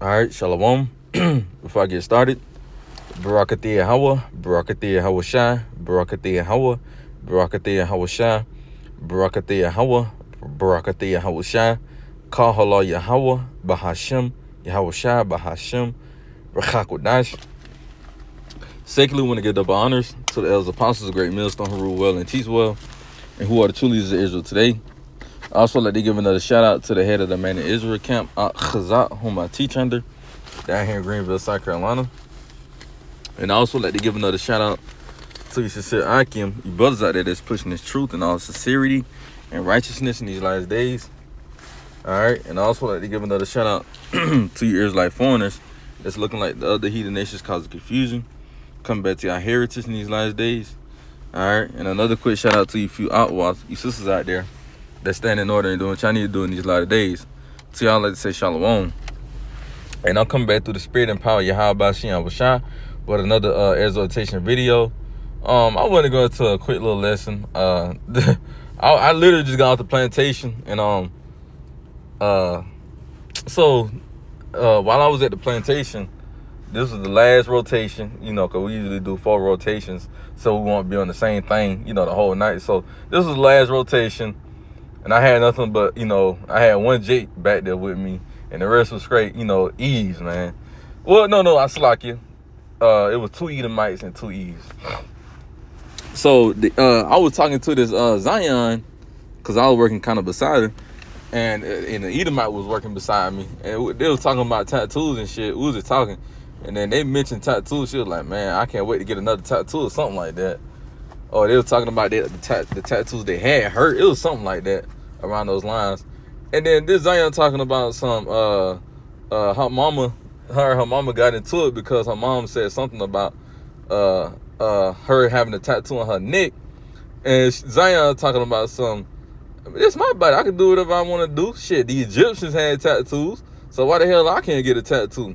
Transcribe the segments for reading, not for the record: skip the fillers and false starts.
All right, Shalom. Before I get started, Barakati Hawa, Barakati Hawa Shai, Barakati Hawa, Barakati Hawa Shai, Barakati Hawa, Barakati Hawa Shai, Kahala Yahweh, Bahashem, Yahweh Shai, Bahashem, Rachakodash. Secondly, we want to give double honors to the elders apostles, great millstone who rule well and teach well, and who are the true leaders of Israel today. I also like to give another shout out to the head of the Man in Israel camp, Chazat, whom I teach under, down here in Greenville, South Carolina. And I also like to give another shout out to you sincere Akim, you brothers out there that's pushing this truth and all sincerity and righteousness in these last days. All right, and I also like to give another shout out to you Israelite foreigners that's looking like the other heathen nations causing confusion. Come back to our heritage in these last days. All right, and another quick shout out to you few outlaws, you sisters out there that stand in order and doing what y'all need to do in these latter days. So y'all like to say shalom. And I'll come back through the spirit and power of Yahweh Shem Shah with another exhortation video. I want to go into a quick little lesson. I literally just got off the plantation, and while I was at the plantation, this was the last rotation, because we usually do 4 rotations, so we won't be on the same thing, the whole night. So this was the last rotation, and I had nothing but, I had one Jake back there with me, and the rest was straight, Eves, man. Well, no, I slack you. It was 2 Edomites and 2 Eves. So I was talking to this Zion, because I was working kind of beside her, and the Edomite was working beside me, and they was talking about tattoos and shit. We was just talking, and then they mentioned tattoos. She was like, man, I can't wait to get another tattoo or something like that. Or they were talking about the tattoos they had hurt. It was something like that around those lines. And then this Zion talking about some her mama got into it because her mom said something about her having a tattoo on her neck. And Zion talking about some, it's my body, I can do whatever I want to do. Shit, the Egyptians had tattoos, so why the hell I can't get a tattoo?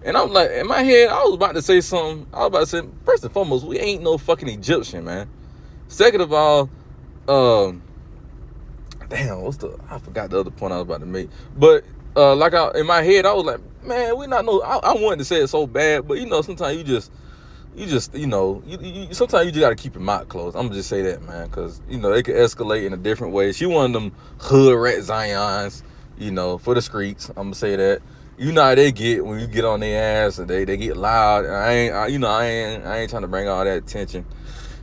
And I'm like, in my head, I was about to say something. I was about to say, first and foremost, we ain't no fucking Egyptian, man. Second of all, I forgot the other point I was about to make. But in my head, I was like, man, we not no. I wanted to say it so bad, but sometimes you sometimes you just gotta keep your mouth closed. I'm gonna just say that, man, because it could escalate in a different way. She one of them hood rat Zions, for the streets. I'm gonna say that. How they get when you get on their ass and they get loud. And I ain't trying to bring all that attention,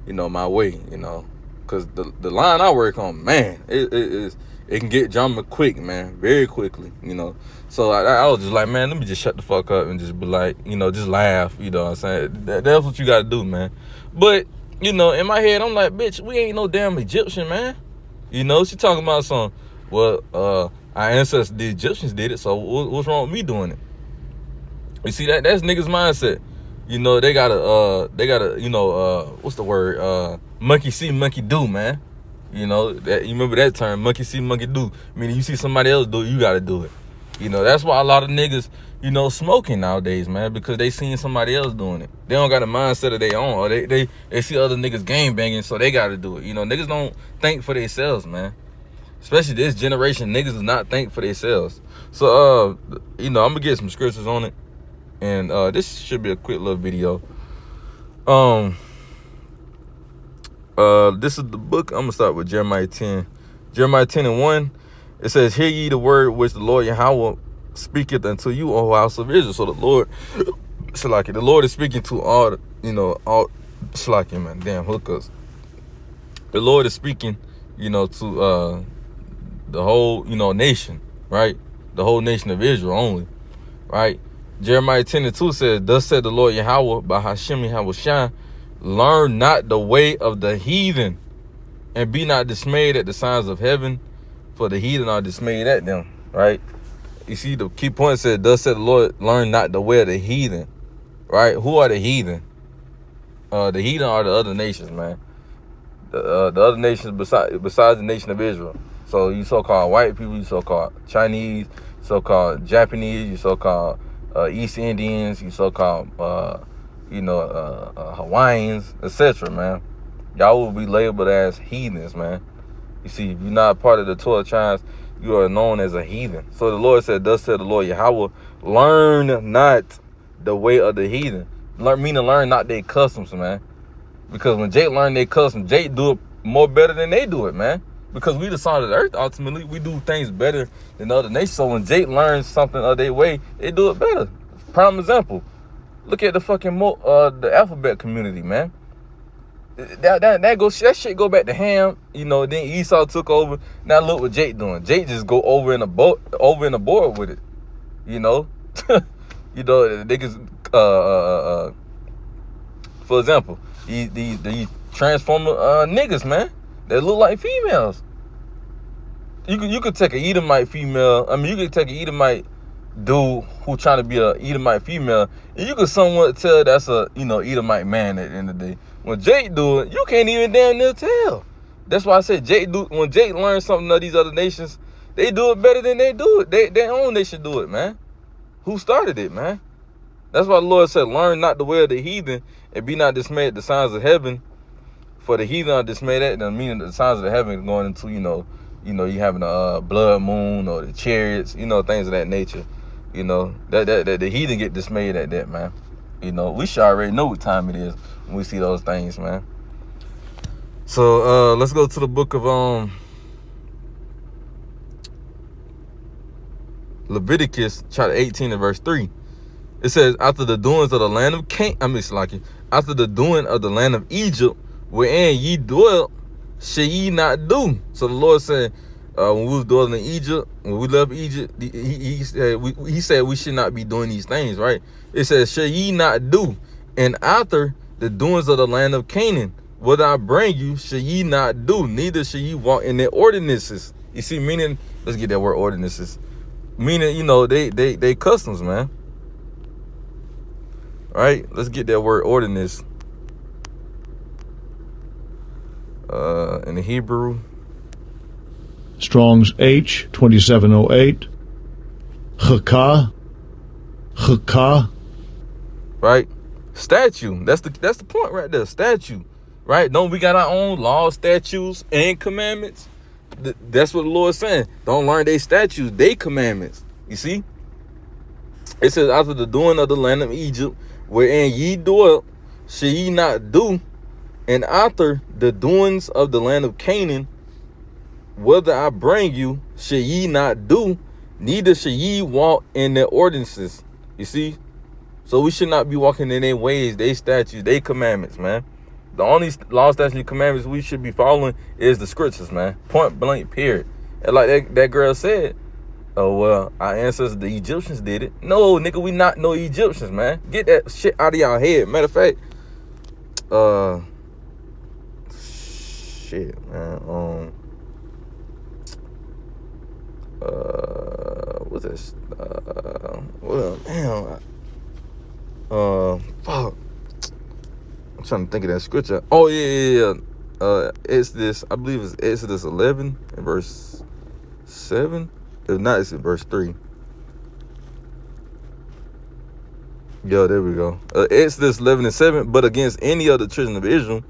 my way, because the line I work on, man, it can get drama quick, man, very quickly, So I was just like, man, let me just shut the fuck up and just be like, just laugh, what I'm saying? That's what you got to do, man. But, in my head, I'm like, bitch, we ain't no damn Egyptian, man. She talking about some, well, our ancestors, the Egyptians did it, so what's wrong with me doing it? You see, that's niggas' mindset. They gotta, what's the word? Monkey see, monkey do, man. You remember that term, monkey see, monkey do. Meaning you see somebody else do it, you gotta do it. That's why a lot of niggas, smoking nowadays, man, because they seen somebody else doing it. They don't got a mindset of their own, or they see other niggas gang banging, so they gotta do it. Niggas don't think for themselves, man. Especially this generation, niggas do not think for themselves. So, I'm gonna get some scriptures on it, and this should be a quick little video. This is the book. I'm gonna start with Jeremiah 10. Jeremiah 10:1. It says, "Hear ye the word which the Lord Yahweh speaketh unto you, O house of Israel." So the Lord, the Lord is speaking to all, all man, damn hookers. The Lord is speaking, to the whole, nation, right? The whole nation of Israel only, right? Jeremiah 10:2 says, "Thus said the Lord Yahweh, by Hashem Yahweh Shai, learn not the way of the heathen, and be not dismayed at the signs of heaven, for the heathen are dismayed at them," right? You see, the key point said, "Thus said the Lord, learn not the way of the heathen," right? Who are the heathen? The heathen are the other nations, man. The other nations besides the nation of Israel. So you so-called white people, you so-called Chinese, so-called Japanese, you so-called East Indians, you so-called Hawaiians, etc., man. Y'all will be labeled as heathens, man. You see, if you're not part of the 12 tribes, you are known as a heathen. So the Lord said, thus said the Lord Yahweh, learn not the way of the heathen. Learn not their customs, man. Because when Jake learn their customs, Jake do it more better than they do it, man. Because we the salt of the earth, ultimately. We do things better than other nations. So when Jake learns something of their way, they do it better. Prime example. Look at the fucking the alphabet community, man. That shit go back to Ham, then Esau took over. Now look what Jake doing. Jake just go over in the board with it. They can for example, these transformer niggas, man, that look like females. You could take an Edomite female. I mean, you could take an Edomite dude who trying to be a Edomite female, and you could somewhat tell that's a Edomite man at the end of the day. When Jake do it, you can't even damn near tell. That's why I said when Jake learns something of these other nations, they do it better than they do it. Their own nation do it, man. Who started it, man? That's why the Lord said, learn not the way of the heathen, and be not dismayed at the signs of heaven. For the heathen are dismayed at, the meaning the signs of the heaven going into, you having a blood moon or the chariots, things of that nature. That the heathen get dismayed at that, man. We should already know what time it is when we see those things, man. So let's go to the book of Leviticus chapter 18 and verse 3. It says, after the doings of the land of after the doing of the land of Egypt, wherein ye dwelt, shall ye not do. So the Lord said, when we was dwelling in Egypt, when we left Egypt, he said we should not be doing these things, right? It says, shall ye not do. And after the doings of the land of Canaan, what I bring you, shall ye not do, neither shall ye walk in their ordinances. You see, meaning, let's get that word ordinances. Meaning, they customs, man. All right, let's get that word ordinance. In the Hebrew. Strong's H 2708. Chakah. Right? Statue. That's the point right there. Statue. Right? Don't we got our own laws, statutes, and commandments? That's what the Lord's saying. Don't learn they statutes, they commandments. You see? It says, after the doing of the land of Egypt, wherein ye dwelt, shall ye not do, and after the doings of the land of Canaan, whether I bring you, shall ye not do, neither shall ye walk in their ordinances. You see? So we should not be walking in their ways, their statutes, their commandments, man. The only law, statutes, and commandments we should be following is the scriptures, man. Point blank, period. And like that girl said, oh, well, our ancestors, the Egyptians, did it. No, nigga, we not no Egyptians, man. Get that shit out of y'all head. Matter of fact, shit, man. What's this? Fuck. I'm trying to think of that scripture. Oh, yeah. Exodus, I believe it's Exodus 11 and verse 7. If not, it's in verse 3. Yo, there we go. Exodus 11 and 7. But against any of the children of Israel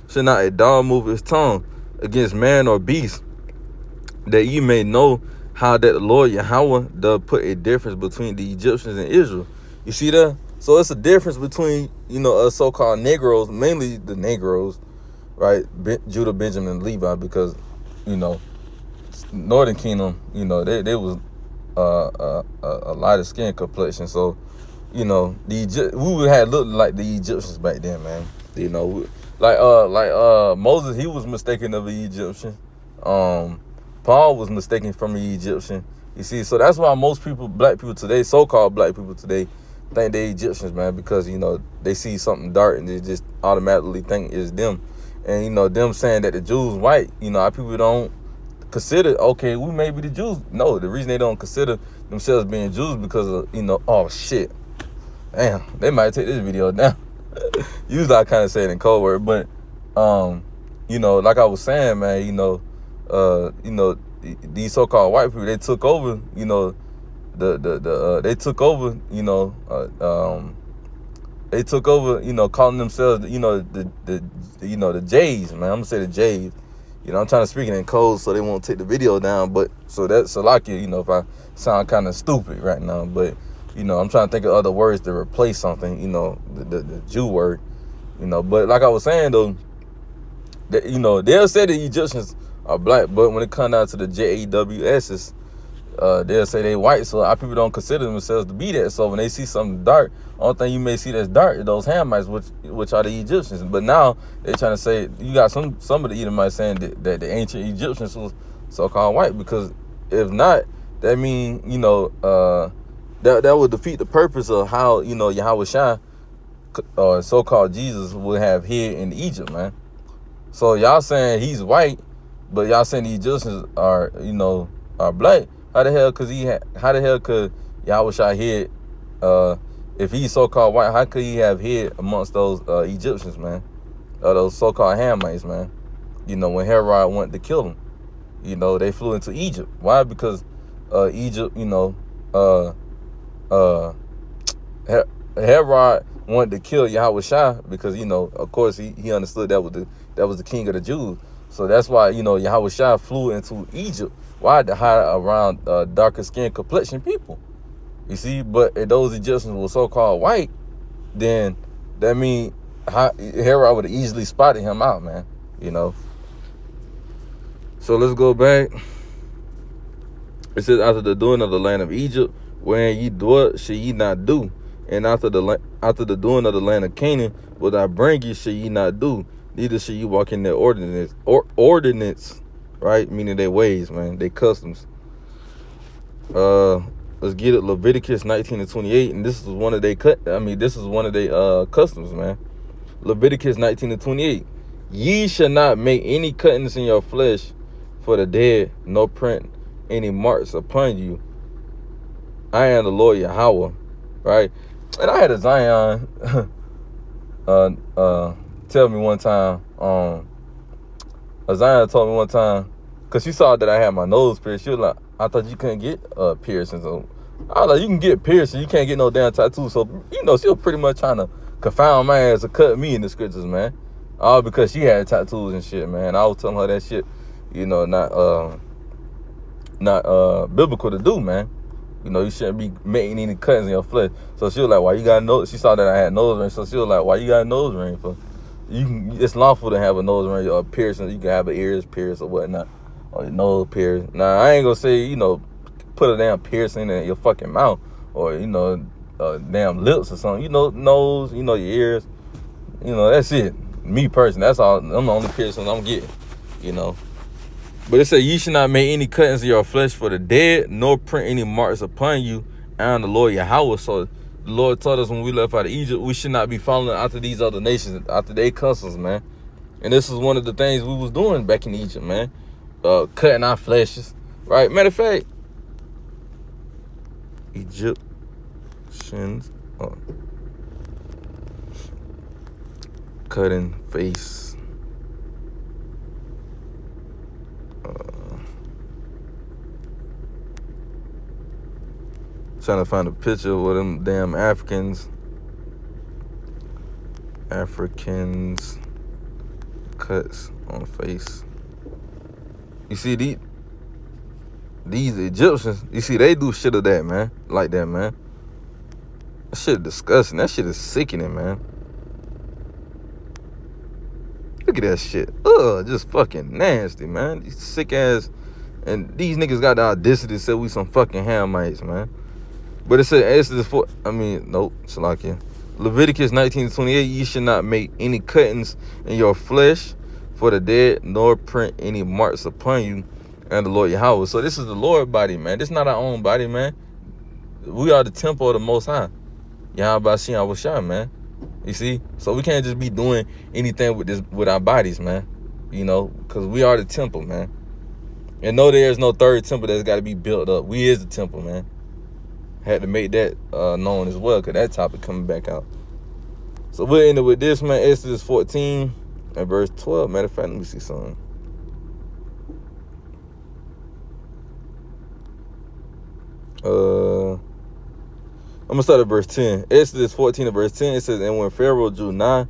shall not a dog move his tongue against man or beast, that ye may know how that the Lord Yahweh doth put a difference between the Egyptians and Israel. You see that? So it's a difference between, us so-called Negroes, mainly the Negroes, right? Judah, Benjamin, and Levi, because, Northern Kingdom, they was a lighter skin complexion. So, we had looked like the Egyptians back then, man. Moses, he was mistaken of the Egyptian. Paul was mistaken from the Egyptian. You see, so that's why most people, black people today, so-called black people today, think they Egyptians, man, because, they see something dark and they just automatically think it's them. And, them saying that the Jews white, our people don't consider, okay, we may be the Jews. No, the reason they don't consider themselves being Jews because of, oh, shit. Damn, they might take this video down. Usually I kind of say it in code word, but, like I was saying, man, these so-called white people, they took over, they took over, they took over, calling themselves, the Jays, man. I'm gonna say the Jays, You know, I'm trying to speak it in code so they won't take the video down. But so that's Salakia, you know, if I sound kind of stupid right now. But, you know, I'm trying to think of other words to replace something, you know, the Jew word, you know. But like I was saying, though, that, you know, they'll say the Egyptians are black, but when it comes down to the JAWSs, they'll say they white. So our people don't consider themselves to be that. So when they see something dark, only thing you may see that's dark is those Hamites, which are the Egyptians. But now they're trying to say, you got some of the Edomites saying that the ancient Egyptians was so-called white, because if not, that mean, you know, that would defeat the purpose of how, you know, Yahweh Shai, or so-called Jesus, would have hid in Egypt, man. So y'all saying he's white, but y'all saying the Egyptians are, you know, are black. How the hell could Yahweh Shai hid, if he's so-called white, how could he have hid amongst those Egyptians, man? Those so-called Hamites, man. You know, when Herod wanted to kill them, you know, they flew into Egypt. Why? Because Egypt, you know, Herod wanted to kill Yahweh Shai because, you know, of course he understood that was the king of the Jews. So that's why, you know, Yahweh Shai flew into Egypt. Why? To hide around darker skinned complexion people. You see, but if those Egyptians were so-called white, then that means Herod would have easily spotted him out, man. You know. So let's go back. It says, after the doing of the land of Egypt, wherein ye dwelt, shall ye not do. And after the doing of the land of Canaan, what I bring you, shall ye not do. Neither shall you walk in their ordinance, right? Meaning their ways, man, their customs. Let's get it. Leviticus 19:28, and this is one of their customs, man. Leviticus 19:28. Ye shall not make any cuttings in your flesh for the dead, nor print any marks upon you. I am the Lord Yahweh, right? And I had a Zion tell me one time, a Zion told me one time, because she saw that I had my nose pierced. She was like, I thought you couldn't get piercings. So I was like, you can get piercings, you can't get no damn tattoo. So, you know, she was pretty much trying to confound my ass to cut me in the scriptures, man. All because she had tattoos and shit, man. I was telling her that shit, you know, not biblical to do, man. You know, you shouldn't be making any cuts in your flesh. So she was like, why you got a nose? She saw that I had nose ring. So she was like, why you got a nose ring for? It's lawful to have a nose ring or a piercing. You can have an ears pierced or whatnot, or your nose pierced. Now, I ain't gonna say, you know, put a damn piercing in your fucking mouth, or, you know, damn lips or something. You know, nose, you know, your ears. You know, that's it. Me personally, that's all. I'm the only piercings I'm getting, you know. But it said, ye should not make any cuttings of your flesh for the dead, nor print any marks upon you. I am the Lord Yahweh. So the Lord taught us when we left out of Egypt, we should not be following after these other nations, after their customs, man. And this is one of the things we was doing back in Egypt, man. Cutting our fleshes, right? Matter of fact, Egyptians cutting face. Trying to find a picture with them damn Africans cuts on face. You see these Egyptians, you see they do shit of that, man, like that, man. That shit is disgusting. That shit is sickening, man. Look at that shit. Ugh, just fucking nasty, man. These sick ass, and these niggas got the audacity to say we some fucking Hamites, man. But it said, Salakia. Leviticus 19:28, ye should not make any cuttings in your flesh for the dead, nor print any marks upon you, and the Lord Yahweh. So this is the Lord body, man. This is not our own body, man. We are the temple of the Most High. Yahweh Shai, man. You see? So we can't just be doing anything with our bodies, man. You know, because we are the temple, man. And no, there is no third temple that's got to be built up. We is the temple, man. Had to make that known as well, because that topic coming back out. So we'll end it with this, man. Exodus 14 and verse 12. Matter of fact, let me see something. I'm going to start at verse 10. Exodus 14 and verse 10, it says, and when Pharaoh drew nigh,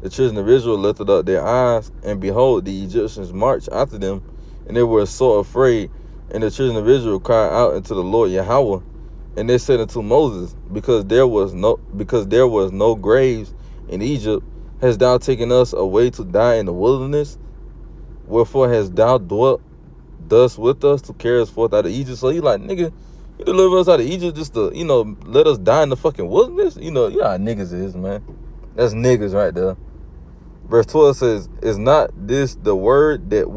The children of Israel lifted up their eyes, and behold, the Egyptians marched after them, and they were so afraid. And the children of Israel cried out unto the Lord Yahweh, and they said unto Moses, because there was no graves in Egypt, hast thou taken us away to die in the wilderness? Wherefore hast thou dwelt thus with us to carry us forth out of Egypt? So he like, nigga, you deliver us out of Egypt just to, let us die in the fucking wilderness? You know how niggas is, man. That's niggas right there. Verse 12 says, Is not this the word that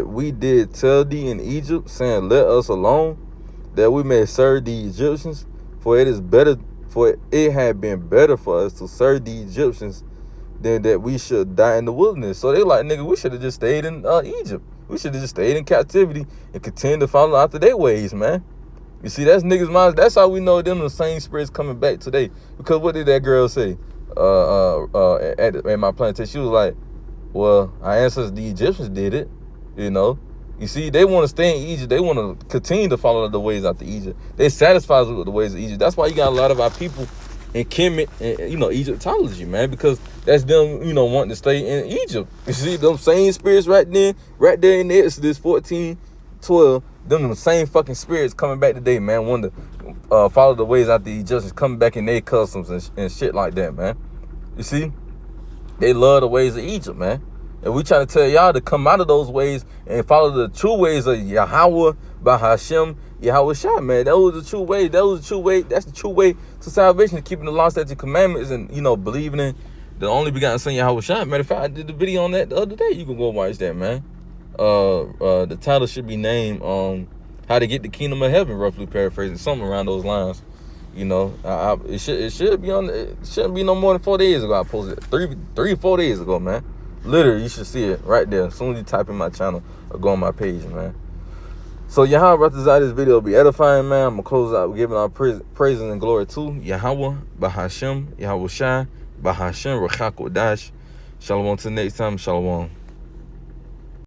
we did tell thee in Egypt, saying, Let us alone, that we may serve the Egyptians? For it had been better for us to serve the Egyptians than that we should die in the wilderness. So they like, nigga, we should have just stayed in Egypt. We should have just stayed in captivity and continued to follow after their ways, man. You see, that's niggas' minds. That's how we know them the same spirits coming back today. Because what did that girl say? At my plantation, she was like, well, our ancestors, the Egyptians, did it. You see, they want to stay in Egypt. They want to continue to follow the ways after Egypt. They satisfied with the ways of Egypt. That's why you got a lot of our people in Kemet and Egyptology, man, because that's them, wanting to stay in Egypt. You see, them same spirits right there in Exodus 14:12. Them same fucking spirits coming back today, man, wanting to follow the ways after the Egyptians, coming back in their customs and shit like that, man. You see, they love the ways of Egypt, man. And we trying to tell y'all to come out of those ways and follow the true ways of Yahweh, Bahashem, Yahweh Shah, man. That was the true way. That's the true way to salvation, keeping the law, statutes, and commandments, and, believing in the only begotten Son, Yahweh Shah. Matter of fact, I did the video on that the other day. You can go watch that, man. The title should be named How to Get the Kingdom of Heaven, roughly paraphrasing, something around those lines. It should be on. It shouldn't be no more than 4 days ago. I posted it 3 or 4 days ago, man. Literally, you should see it right there. As soon as you type in my channel or go on my page, man. So Yahweh, this video will be edifying, man. I'm gonna close out giving our praise and glory to Yahweh, Bahashem, Yahweh Shai, Bahashem, Rachak Kodash. Shalom till next time. Shalom.